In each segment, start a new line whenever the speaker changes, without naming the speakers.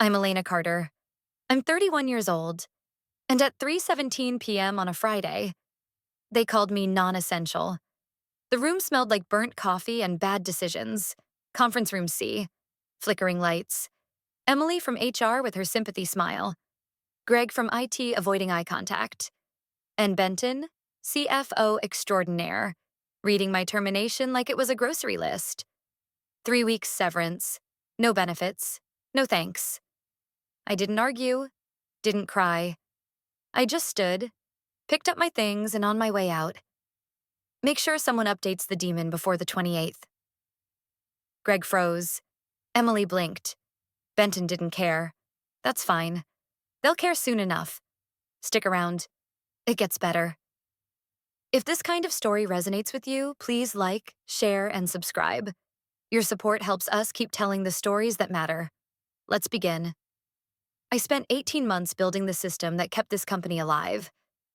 I'm Elena Carter. I'm 31 years old, and at 3:17 p.m. on a Friday, they called me non-essential. The room smelled like burnt coffee and bad decisions. Conference room C, flickering lights. Emily from HR with her sympathy smile. Greg from IT avoiding eye contact. And Benton, CFO extraordinaire, reading my termination like it was a grocery list. 3 weeks severance. No benefits. No thanks. I didn't argue. Didn't cry. I just stood, picked up my things, and on my way out. Make sure someone updates the demon before the 28th. Greg froze. Emily blinked. Benton didn't care. That's fine. They'll care soon enough. Stick around. It gets better. If this kind of story resonates with you, please like, share, and subscribe. Your support helps us keep telling the stories that matter. Let's begin. I spent 18 months building the system that kept this company alive.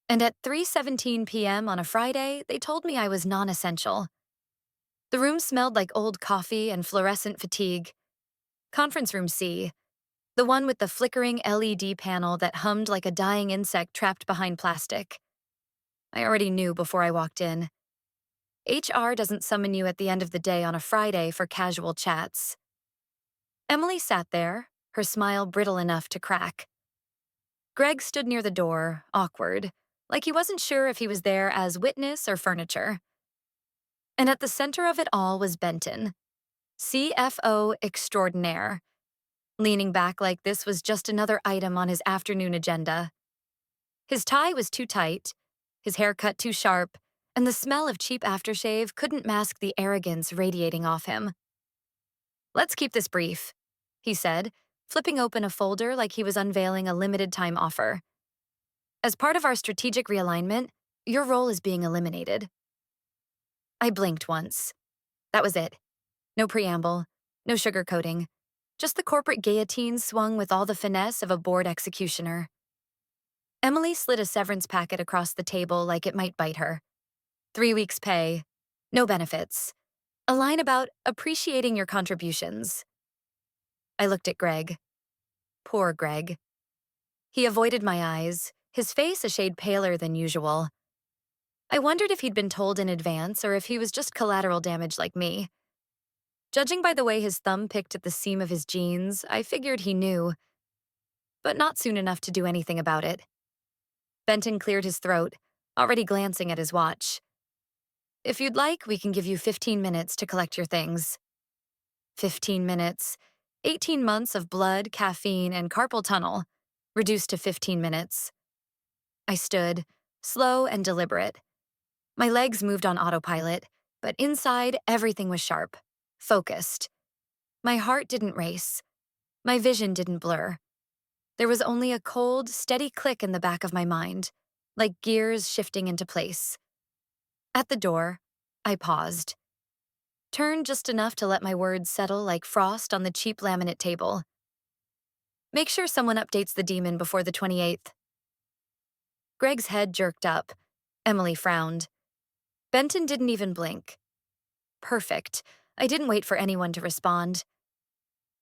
And at 3:17 p.m. on a Friday, they told me I was non-essential. The room smelled like old coffee and fluorescent fatigue. Conference room C, the one with the flickering LED panel that hummed like a dying insect trapped behind plastic. I already knew before I walked in. HR doesn't summon you at the end of the day on a Friday for casual chats. Emily sat there, her smile brittle enough to crack. Greg stood near the door, awkward, like he wasn't sure if he was there as witness or furniture. And at the center of it all was Benton, CFO extraordinaire, leaning back like this was just another item on his afternoon agenda. His tie was too tight, his haircut too sharp, and the smell of cheap aftershave couldn't mask the arrogance radiating off him. "Let's keep this brief," he said, flipping open a folder like he was unveiling a limited-time offer. "As part of our strategic realignment, your role is being eliminated." I blinked once. That was it. No preamble, no sugarcoating, just the corporate guillotine swung with all the finesse of a bored executioner. Emily slid a severance packet across the table like it might bite her. 3 weeks' pay, no benefits, a line about appreciating your contributions. I looked at Greg. Poor Greg. He avoided my eyes, his face a shade paler than usual. I wondered if he'd been told in advance or if he was just collateral damage like me. Judging by the way his thumb picked at the seam of his jeans, I figured he knew. But not soon enough to do anything about it. Benton cleared his throat, already glancing at his watch. "If you'd like, we can give you 15 minutes to collect your things." 15 minutes. 18 months of blood, caffeine, and carpal tunnel, reduced to 15 minutes. I stood, slow and deliberate. My legs moved on autopilot, but inside everything was sharp, focused. My heart didn't race. My vision didn't blur. There was only a cold, steady click in the back of my mind, like gears shifting into place. At the door, I paused. Turned just enough to let my words settle like frost on the cheap laminate table. "Make sure someone updates the demon before the 28th. Greg's head jerked up. Emily frowned. Benton didn't even blink. Perfect. I didn't wait for anyone to respond.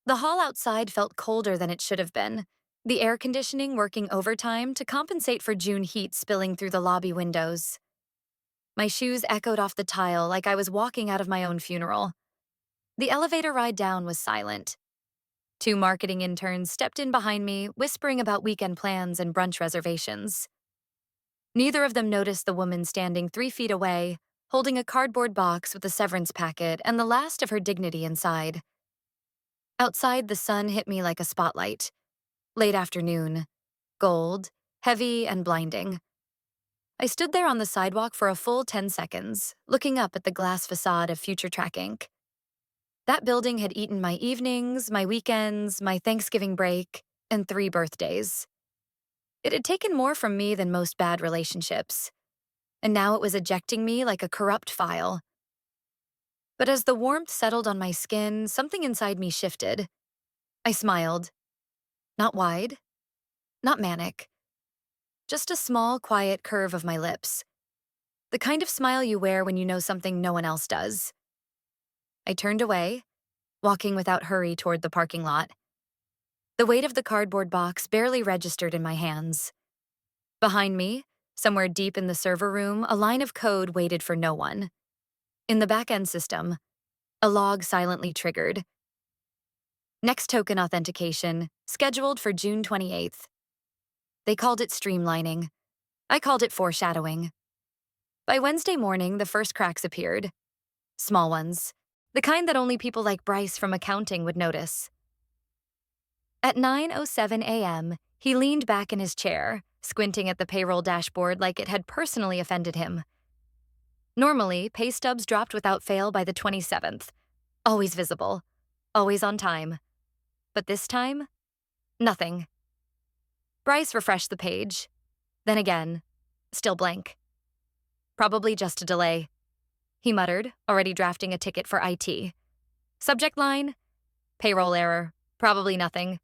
The hall outside felt colder than it should have been, the air conditioning working overtime to compensate for June heat spilling through the lobby windows. My shoes echoed off the tile like I was walking out of my own funeral. The elevator ride down was silent. 2 marketing interns stepped in behind me, whispering about weekend plans and brunch reservations. Neither of them noticed the woman standing 3 feet away, holding a cardboard box with a severance packet and the last of her dignity inside. Outside, the sun hit me like a spotlight. Late afternoon. Gold, heavy and blinding. I stood there on the sidewalk for a full 10 seconds, looking up at the glass facade of FutureTrack Inc. That building had eaten my evenings, my weekends, my Thanksgiving break, and 3 birthdays. It had taken more from me than most bad relationships, and now it was ejecting me like a corrupt file. But as the warmth settled on my skin, something inside me shifted. I smiled. Not wide, not manic. Just a small, quiet curve of my lips. The kind of smile you wear when you know something no one else does. I turned away, walking without hurry toward the parking lot. The weight of the cardboard box barely registered in my hands. Behind me, somewhere deep in the server room, a line of code waited for no one. In the back-end system, a log silently triggered. Next token authentication, scheduled for June 28th. They called it streamlining. I called it foreshadowing. By Wednesday morning, the first cracks appeared. Small ones. The kind that only people like Bryce from accounting would notice. At 9:07 a.m., he leaned back in his chair, squinting at the payroll dashboard like it had personally offended him. Normally, pay stubs dropped without fail by the 27th. Always visible. Always on time. But this time, nothing. Bryce refreshed the page. Then again, still blank. Probably just a delay, he muttered, already drafting a ticket for IT. Subject line, payroll error, probably nothing.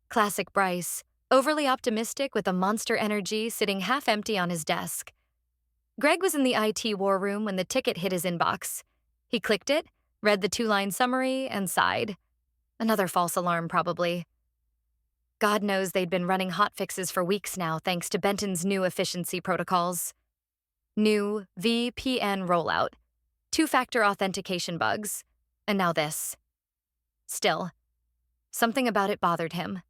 Classic Bryce, overly optimistic with a monster energy sitting half empty on his desk. Greg was in the IT war room when the ticket hit his inbox. He clicked it, read the 2-line summary, and sighed. Another false alarm, probably. God knows they'd been running hotfixes for weeks now thanks to Benton's new efficiency protocols. New VPN rollout, 2-factor authentication bugs, and now this. Still, something about it bothered him.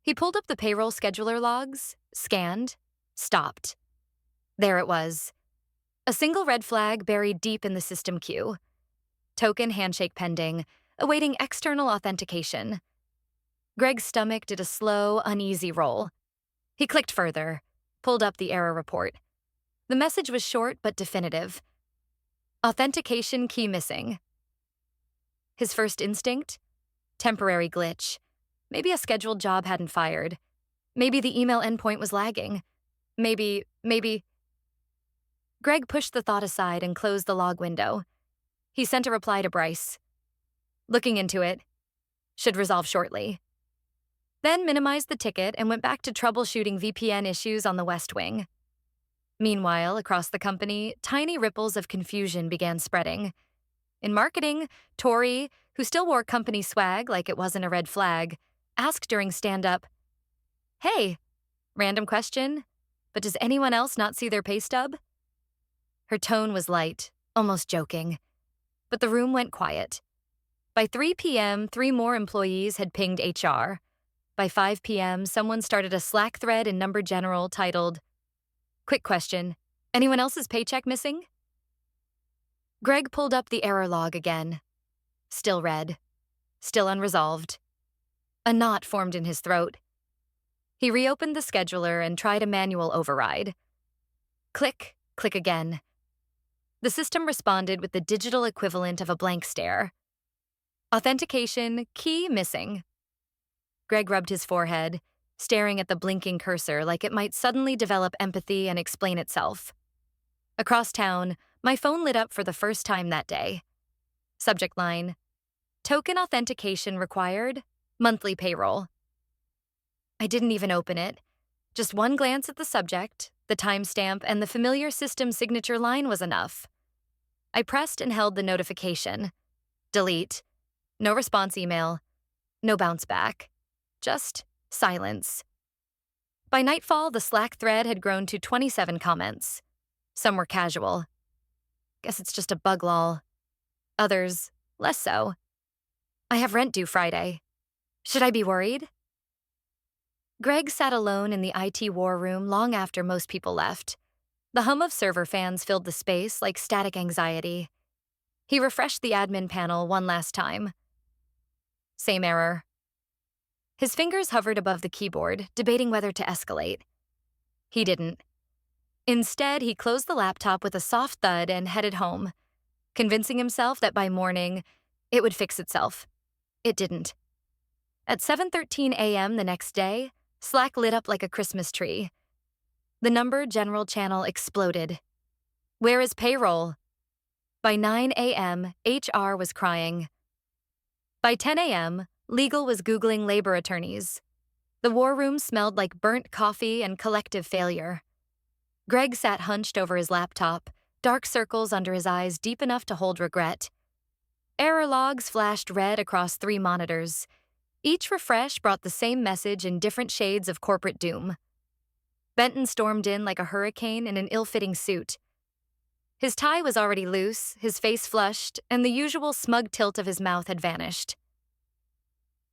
He pulled up the payroll scheduler logs, scanned, stopped. There it was. A single red flag buried deep in the system queue. Token handshake pending, awaiting external authentication. Greg's stomach did a slow, uneasy roll. He clicked further, pulled up the error report. The message was short but definitive. Authentication key missing. His first instinct? Temporary glitch. Maybe a scheduled job hadn't fired. Maybe the email endpoint was lagging. Maybe... Greg pushed the thought aside and closed the log window. He sent a reply to Bryce. Looking into it. Should resolve shortly. Then minimized the ticket and went back to troubleshooting VPN issues on the West Wing. Meanwhile, across the company, tiny ripples of confusion began spreading. In marketing, Tori, who still wore company swag like it wasn't a red flag, asked during stand-up, "Hey, random question, but does anyone else not see their pay stub?" Her tone was light, almost joking. But the room went quiet. By 3 p.m., 3 more employees had pinged HR. By 5 p.m., someone started a Slack thread in Number General titled, "Quick question, anyone else's paycheck missing?" Greg pulled up the error log again. Still red. Still unresolved. A knot formed in his throat. He reopened the scheduler and tried a manual override. Click, click again. The system responded with the digital equivalent of a blank stare. Authentication, key missing. Greg rubbed his forehead, staring at the blinking cursor like it might suddenly develop empathy and explain itself. Across town, my phone lit up for the first time that day. Subject line, token authentication required, monthly payroll. I didn't even open it. Just one glance at the subject, the timestamp, and the familiar system signature line was enough. I pressed and held the notification. Delete. No response email. No bounce back. Just silence. By nightfall, the Slack thread had grown to 27 comments. Some were casual. Guess it's just a bug lol. Others, less so. I have rent due Friday. Should I be worried? Greg sat alone in the IT war room long after most people left. The hum of server fans filled the space like static anxiety. He refreshed the admin panel one last time. Same error. His fingers hovered above the keyboard, debating whether to escalate. He didn't. Instead, he closed the laptop with a soft thud and headed home, convincing himself that by morning, it would fix itself. It didn't. At 7:13 a.m. the next day, Slack lit up like a Christmas tree. The Number General channel exploded. Where is payroll? By 9 a.m., HR was crying. By 10 a.m., legal was Googling labor attorneys. The war room smelled like burnt coffee and collective failure. Greg sat hunched over his laptop, dark circles under his eyes deep enough to hold regret. Error logs flashed red across 3 monitors. Each refresh brought the same message in different shades of corporate doom. Benton stormed in like a hurricane in an ill-fitting suit. His tie was already loose, his face flushed, and the usual smug tilt of his mouth had vanished.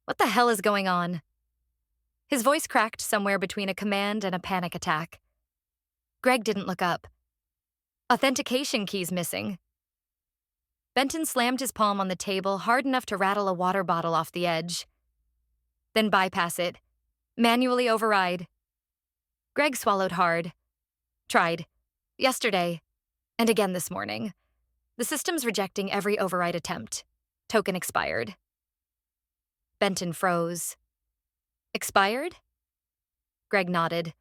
What the hell is going on? His voice cracked somewhere between a command and a panic attack. Greg didn't look up. Authentication keys missing. Benton slammed his palm on the table hard enough to rattle a water bottle off the edge. Then bypass it. Manually override. Greg swallowed hard. Tried. Yesterday. And again this morning. The system's rejecting every override attempt. Token expired. Benton froze. Expired? Greg nodded.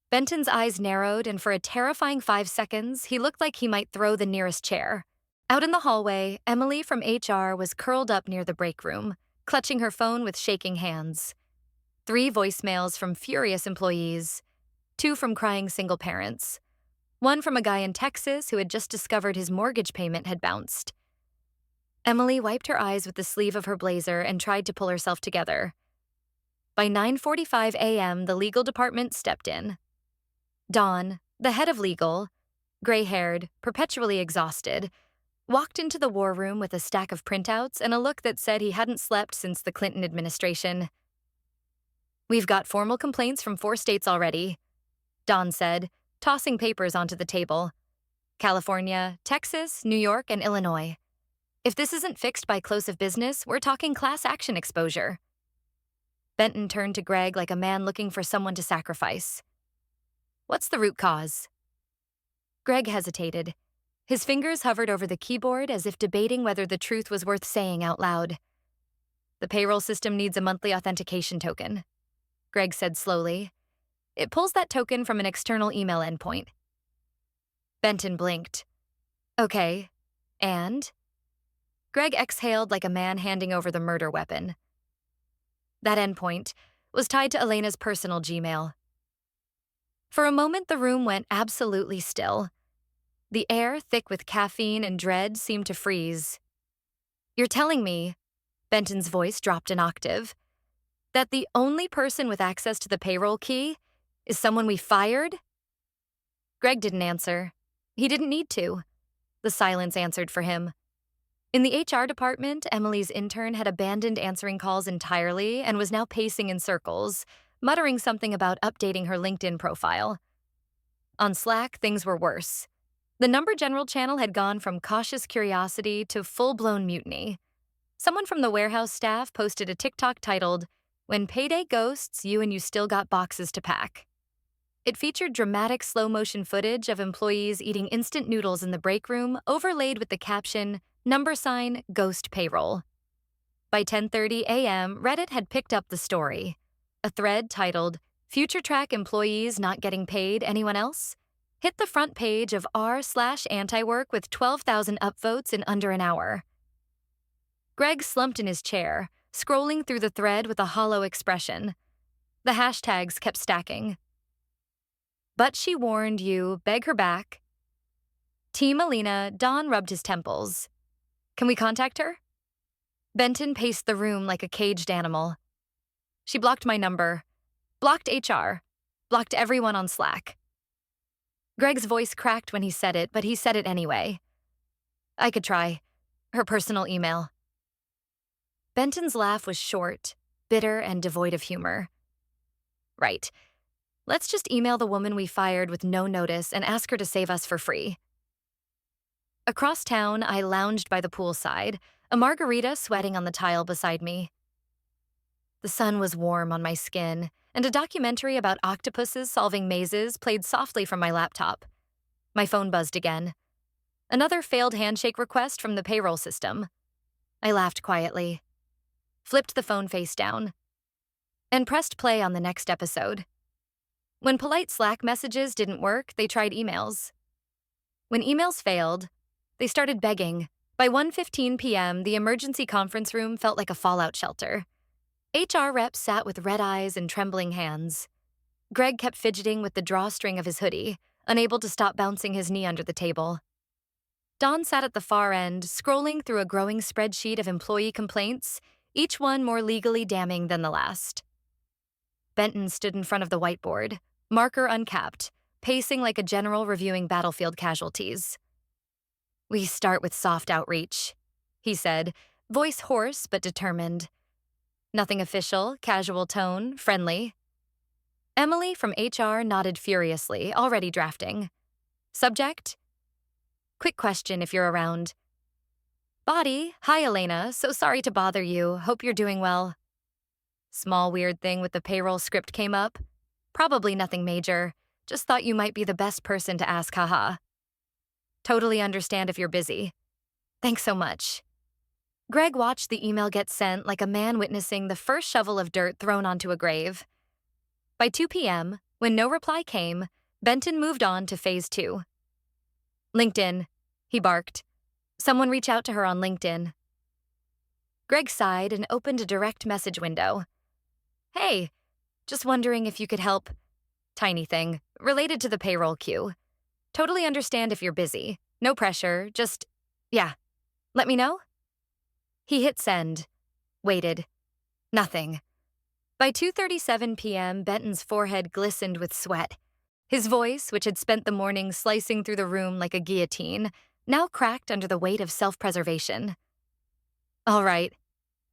Benton's eyes narrowed, and for a terrifying 5 seconds, he looked like he might throw the nearest chair. Out in the hallway, Emily from HR was curled up near the break room, clutching her phone with shaking hands. 3 voicemails from furious employees, 2 from crying single parents, 1 from a guy in Texas who had just discovered his mortgage payment had bounced. Emily wiped her eyes with the sleeve of her blazer and tried to pull herself together. By 9:45 a.m., the legal department stepped in. Don, the head of legal, gray-haired, perpetually exhausted, walked into the war room with a stack of printouts and a look that said he hadn't slept since the Clinton administration. "We've got formal complaints from 4 states already," Don said, tossing papers onto the table. "California, Texas, New York, and Illinois. If this isn't fixed by close of business, we're talking class action exposure." Benton turned to Greg like a man looking for someone to sacrifice. "What's the root cause?" Greg hesitated. His fingers hovered over the keyboard as if debating whether the truth was worth saying out loud. "The payroll system needs a monthly authentication token," Greg said slowly. "It pulls that token from an external email endpoint." Benton blinked. "Okay, and?" Greg exhaled like a man handing over the murder weapon. That endpoint was tied to Elena's personal Gmail. For a moment, the room went absolutely still. The air, thick with caffeine and dread, seemed to freeze. "You're telling me," Benton's voice dropped an octave, "that the only person with access to the payroll key is someone we fired?" Greg didn't answer. He didn't need to. The silence answered for him. In the HR department, Emily's intern had abandoned answering calls entirely and was now pacing in circles, muttering something about updating her LinkedIn profile. On Slack, things were worse. The number general channel had gone from cautious curiosity to full-blown mutiny. Someone from the warehouse staff posted a TikTok titled, "When payday ghosts, you and you still got boxes to pack." It featured dramatic slow-motion footage of employees eating instant noodles in the break room, overlaid with the caption, "$ghost payroll." By 10:30 a.m., Reddit had picked up the story. A thread titled, "FutureTrack employees not getting paid, anyone else?" hit the front page of r/anti-work with 12,000 upvotes in under an hour. Greg slumped in his chair, scrolling through the thread with a hollow expression. The hashtags kept stacking. "But she warned you, beg her back." Team Elena, Don rubbed his temples. "Can we contact her?" Benton paced the room like a caged animal. "She blocked my number. Blocked HR. Blocked everyone on Slack." Greg's voice cracked when he said it, but he said it anyway. "I could try. Her personal email." Benton's laugh was short, bitter, and devoid of humor. "Right. Let's just email the woman we fired with no notice and ask her to save us for free." Across town, I lounged by the poolside, a margarita sweating on the tile beside me. The sun was warm on my skin, and a documentary about octopuses solving mazes played softly from my laptop. My phone buzzed again. Another failed handshake request from the payroll system. I laughed quietly, flipped the phone face down, and pressed play on the next episode. When polite Slack messages didn't work, they tried emails. When emails failed, they started begging. By 1:15 p.m., the emergency conference room felt like a fallout shelter. HR reps sat with red eyes and trembling hands. Greg kept fidgeting with the drawstring of his hoodie, unable to stop bouncing his knee under the table. Don sat at the far end, scrolling through a growing spreadsheet of employee complaints, each one more legally damning than the last. Benton stood in front of the whiteboard, marker uncapped, pacing like a general reviewing battlefield casualties. "We start with soft outreach," he said, voice hoarse but determined. "Nothing official, casual tone, friendly." Emily from HR nodded furiously, already drafting. "Subject? Quick question if you're around." "Body, hi Elena, so sorry to bother you, hope you're doing well." "Small weird thing with the payroll script came up. Probably nothing major, just thought you might be the best person to ask, haha. Totally understand if you're busy. Thanks so much." Greg watched the email get sent like a man witnessing the first shovel of dirt thrown onto a grave. By 2 p.m., when no reply came, Benton moved on to phase 2. "LinkedIn," he barked. "Someone reach out to her on LinkedIn." Greg sighed and opened a direct message window. "Hey, just wondering if you could help. Tiny thing, related to the payroll queue. Totally understand if you're busy. No pressure, just, yeah, let me know." He hit send. Waited. Nothing. By 2:37 p.m., Benton's forehead glistened with sweat. His voice, which had spent the morning slicing through the room like a guillotine, now cracked under the weight of self-preservation. "All right,"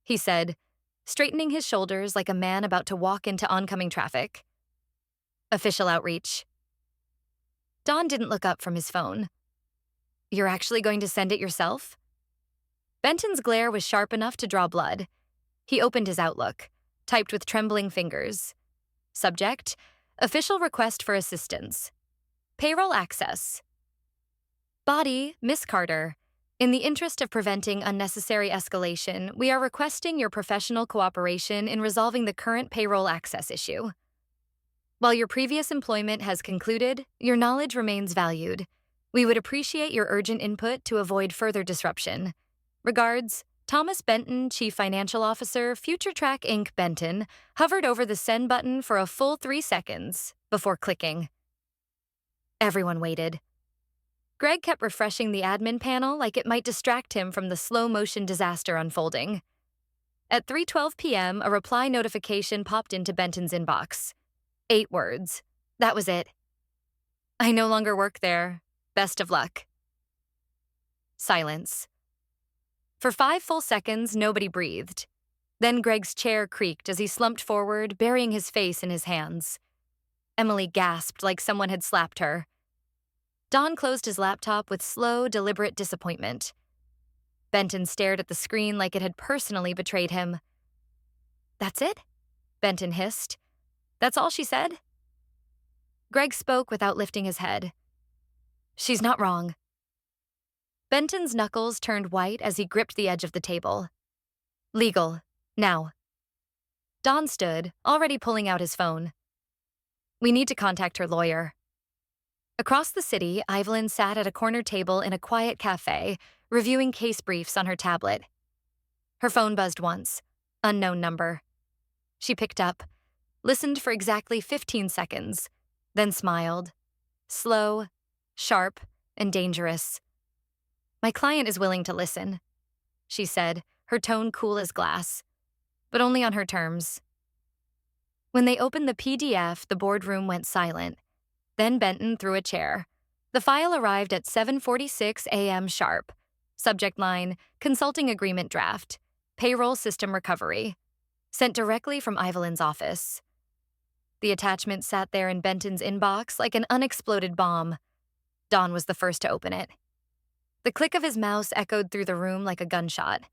he said, straightening his shoulders like a man about to walk into oncoming traffic. "Official outreach." Don didn't look up from his phone. "You're actually going to send it yourself?" Benton's glare was sharp enough to draw blood. He opened his Outlook, typed with trembling fingers. Subject: official request for assistance. Payroll access. Body: Miss Carter. In the interest of preventing unnecessary escalation, we are requesting your professional cooperation in resolving the current payroll access issue. While your previous employment has concluded, your knowledge remains valued. We would appreciate your urgent input to avoid further disruption. Regards, Thomas Benton, Chief Financial Officer, FutureTrack Inc. Benton, hovered over the send button for a full 3 seconds before clicking. Everyone waited. Greg kept refreshing the admin panel like it might distract him from the slow-motion disaster unfolding. At 3:12 p.m., a reply notification popped into Benton's inbox. 8 words. That was it. "I no longer work there. Best of luck." Silence. For 5 full seconds, nobody breathed. Then Greg's chair creaked as he slumped forward, burying his face in his hands. Emily gasped like someone had slapped her. Don closed his laptop with slow, deliberate disappointment. Benton stared at the screen like it had personally betrayed him. "That's it?" Benton hissed. "That's all she said?" Greg spoke without lifting his head. "She's not wrong." Benton's knuckles turned white as he gripped the edge of the table. "Legal. Now." Don stood, already pulling out his phone. "We need to contact her lawyer." Across the city, Evelyn sat at a corner table in a quiet cafe, reviewing case briefs on her tablet. Her phone buzzed once. Unknown number. She picked up, listened for exactly 15 seconds, then smiled. Slow, sharp, and dangerous. "My client is willing to listen," she said, her tone cool as glass, "but only on her terms." When they opened the PDF, the boardroom went silent. Then Benton threw a chair. The file arrived at 7:46 a.m. sharp. Subject line: Consulting Agreement Draft. Payroll System Recovery. Sent directly from Evelyn's office. The attachment sat there in Benton's inbox like an unexploded bomb. Don was the first to open it. The click of his mouse echoed through the room like a gunshot.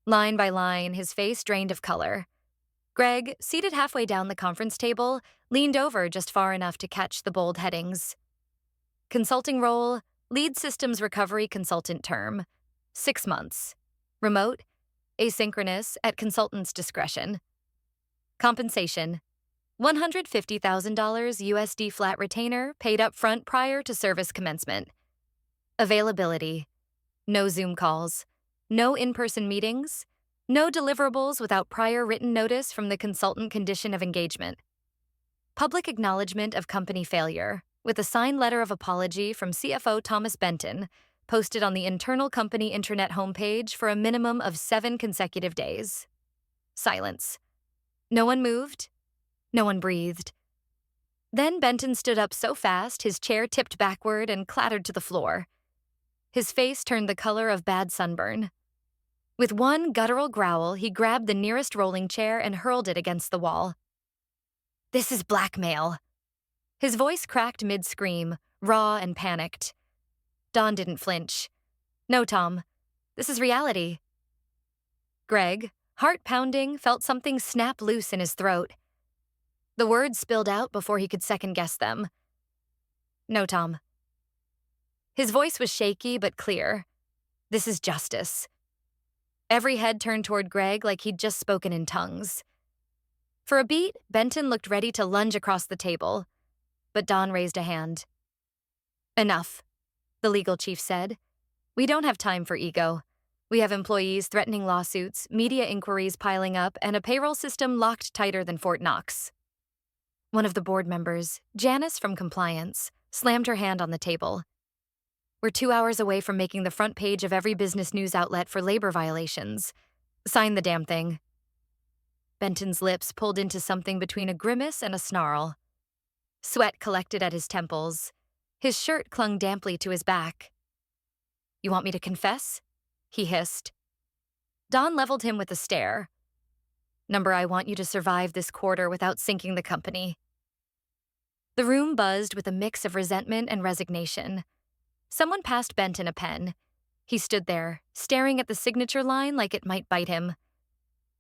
Line by line, his face drained of color. Greg, seated halfway down the conference table, leaned over just far enough to catch the bold headings. Consulting role: Lead Systems Recovery Consultant term. 6 months. Remote. Asynchronous, at consultant's discretion. Compensation: $150,000 USD flat retainer paid up front prior to service commencement. Availability: no Zoom calls, no in-person meetings, no deliverables without prior written notice from the consultant condition of engagement. Public acknowledgement of company failure, with a signed letter of apology from CFO Thomas Benton, posted on the internal company intranet homepage for a minimum of 7 consecutive days. Silence. No one moved. No one breathed. Then Benton stood up so fast his chair tipped backward and clattered to the floor. His face turned the color of bad sunburn. With one guttural growl, he grabbed the nearest rolling chair and hurled it against the wall. "This is blackmail." His voice cracked mid-scream, raw and panicked. Dawn didn't flinch. "No, Tom. This is reality." Greg, heart pounding, felt something snap loose in his throat. The words spilled out before he could second-guess them. "No, Tom." His voice was shaky but clear. "This is justice." Every head turned toward Greg like he'd just spoken in tongues. For a beat, Benton looked ready to lunge across the table, but Dawn raised a hand. "Enough," the legal chief said. "We don't have time for ego. We have employees threatening lawsuits, media inquiries piling up, and a payroll system locked tighter than Fort Knox." One of the board members, Janice from Compliance, slammed her hand on the table. "We're 2 hours away from making the front page of every business news outlet for labor violations. Sign the damn thing." Benton's lips pulled into something between a grimace and a snarl. Sweat collected at his temples. His shirt clung damply to his back. "You want me to confess?" he hissed. Dawn leveled him with a stare. "Number, I want you to survive this quarter without sinking the company." The room buzzed with a mix of resentment and resignation. Someone passed Benton a pen. He stood there, staring at the signature line like it might bite him.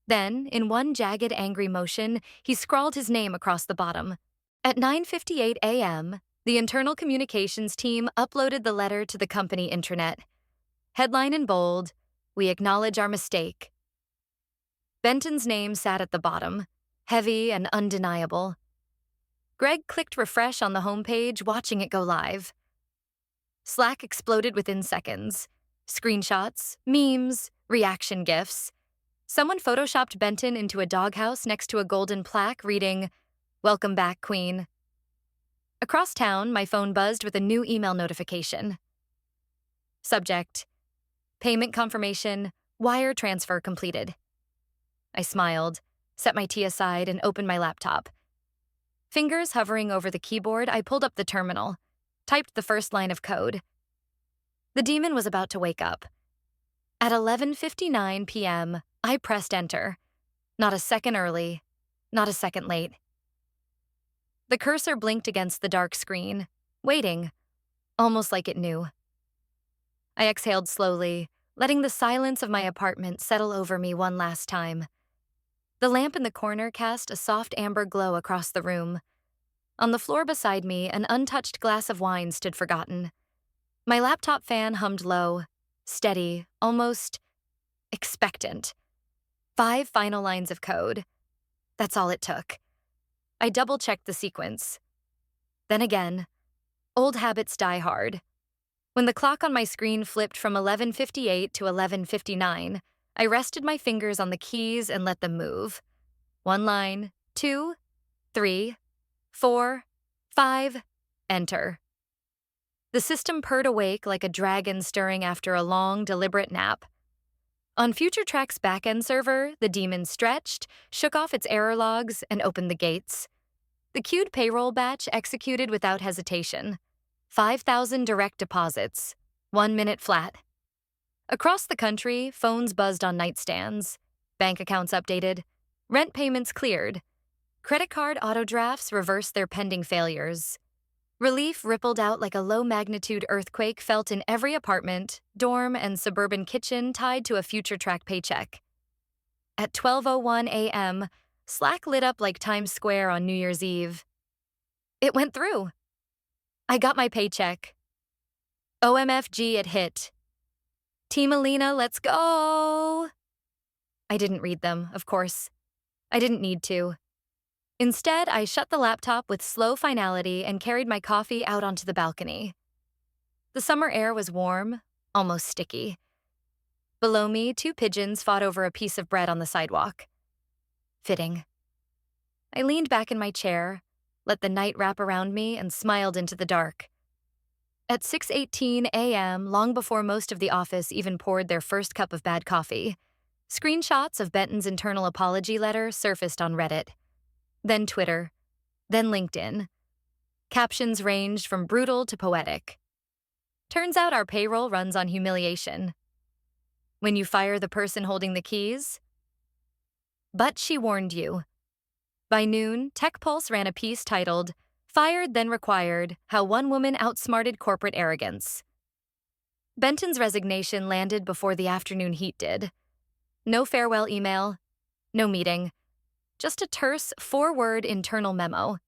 Then, in one jagged, angry motion, he scrawled his name across the bottom. At 9:58 a.m., the internal communications team uploaded the letter to the company intranet. Headline in bold, "We acknowledge our mistake." Benton's name sat at the bottom, heavy and undeniable. Greg clicked refresh on the homepage, watching it go live. Slack exploded within seconds. Screenshots, memes, reaction GIFs. Someone photoshopped Benton into a doghouse next to a golden plaque reading, "Welcome back, Queen." Across town, my phone buzzed with a new email notification. Subject: Payment confirmation, wire transfer completed. I smiled, set my tea aside, and opened my laptop. Fingers hovering over the keyboard, I pulled up the terminal, typed the first line of code. The demon was about to wake up. At 11:59 p.m., I pressed enter. Not a second early, not a second late. The cursor blinked against the dark screen, waiting, almost like it knew. I exhaled slowly, letting the silence of my apartment settle over me one last time. The lamp in the corner cast a soft amber glow across the room. On the floor beside me, an untouched glass of wine stood forgotten. My laptop fan hummed low, steady, almost expectant. 5 final lines of code. That's all it took. I double-checked the sequence. Then again, old habits die hard. When the clock on my screen flipped from 11:58 to 11:59, I rested my fingers on the keys and let them move. 1 line, 2, 3, 4, 5, enter. The system purred awake like a dragon stirring after a long, deliberate nap. On FutureTrack's backend server, the demon stretched, shook off its error logs, and opened the gates. The queued payroll batch executed without hesitation. 5,000 direct deposits, 1 minute flat. Across the country, phones buzzed on nightstands, bank accounts updated, rent payments cleared, credit card auto-drafts reversed their pending failures. Relief rippled out like a low-magnitude earthquake felt in every apartment, dorm, and suburban kitchen tied to a FutureTrack paycheck. At 12:01 a.m., Slack lit up like Times Square on New Year's Eve. It went through. I got my paycheck. OMFG, it hit. Team Elena, let's go! I didn't read them, of course. I didn't need to. Instead, I shut the laptop with slow finality and carried my coffee out onto the balcony. The summer air was warm, almost sticky. Below me, 2 pigeons fought over a piece of bread on the sidewalk. Fitting. I leaned back in my chair, let the night wrap around me, and smiled into the dark. At 6:18 a.m., long before most of the office even poured their first cup of bad coffee, Screenshots of Benton's internal apology letter surfaced on Reddit, then Twitter, then LinkedIn. Captions ranged from brutal to poetic. Turns out our payroll runs on humiliation. When you fire the person holding the keys. But she warned you. By noon, TechPulse ran a piece titled, Fired Then Required, How One Woman Outsmarted Corporate Arrogance. Benton's resignation landed before the afternoon heat did. No farewell email, no meeting, just a terse 4-word internal memo.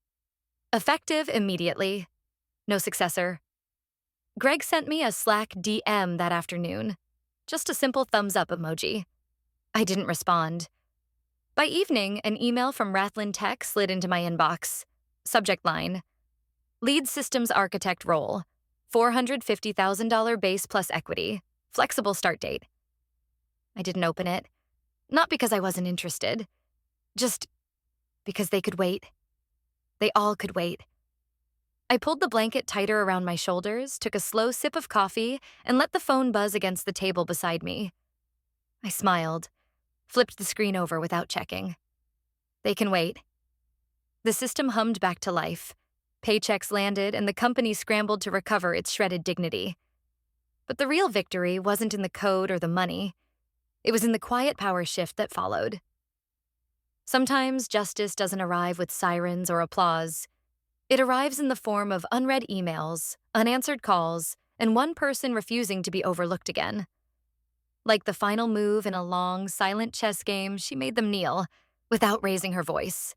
Effective immediately. No successor. Greg sent me a Slack DM that afternoon. Just a simple thumbs up emoji. I didn't respond. By evening, an email from Rathlin Tech slid into my inbox. Subject line: Lead Systems Architect role. $450,000 base plus equity. Flexible start date. I didn't open it. Not because I wasn't interested. Just because they could wait. They all could wait. I pulled the blanket tighter around my shoulders, took a slow sip of coffee, and let the phone buzz against the table beside me. I smiled, flipped the screen over without checking. They can wait. The system hummed back to life. Paychecks landed, and the company scrambled to recover its shredded dignity. But the real victory wasn't in the code or the money. It was in the quiet power shift that followed. Sometimes justice doesn't arrive with sirens or applause. It arrives in the form of unread emails, unanswered calls, and one person refusing to be overlooked again. Like the final move in a long, silent chess game, she made them kneel, without raising her voice.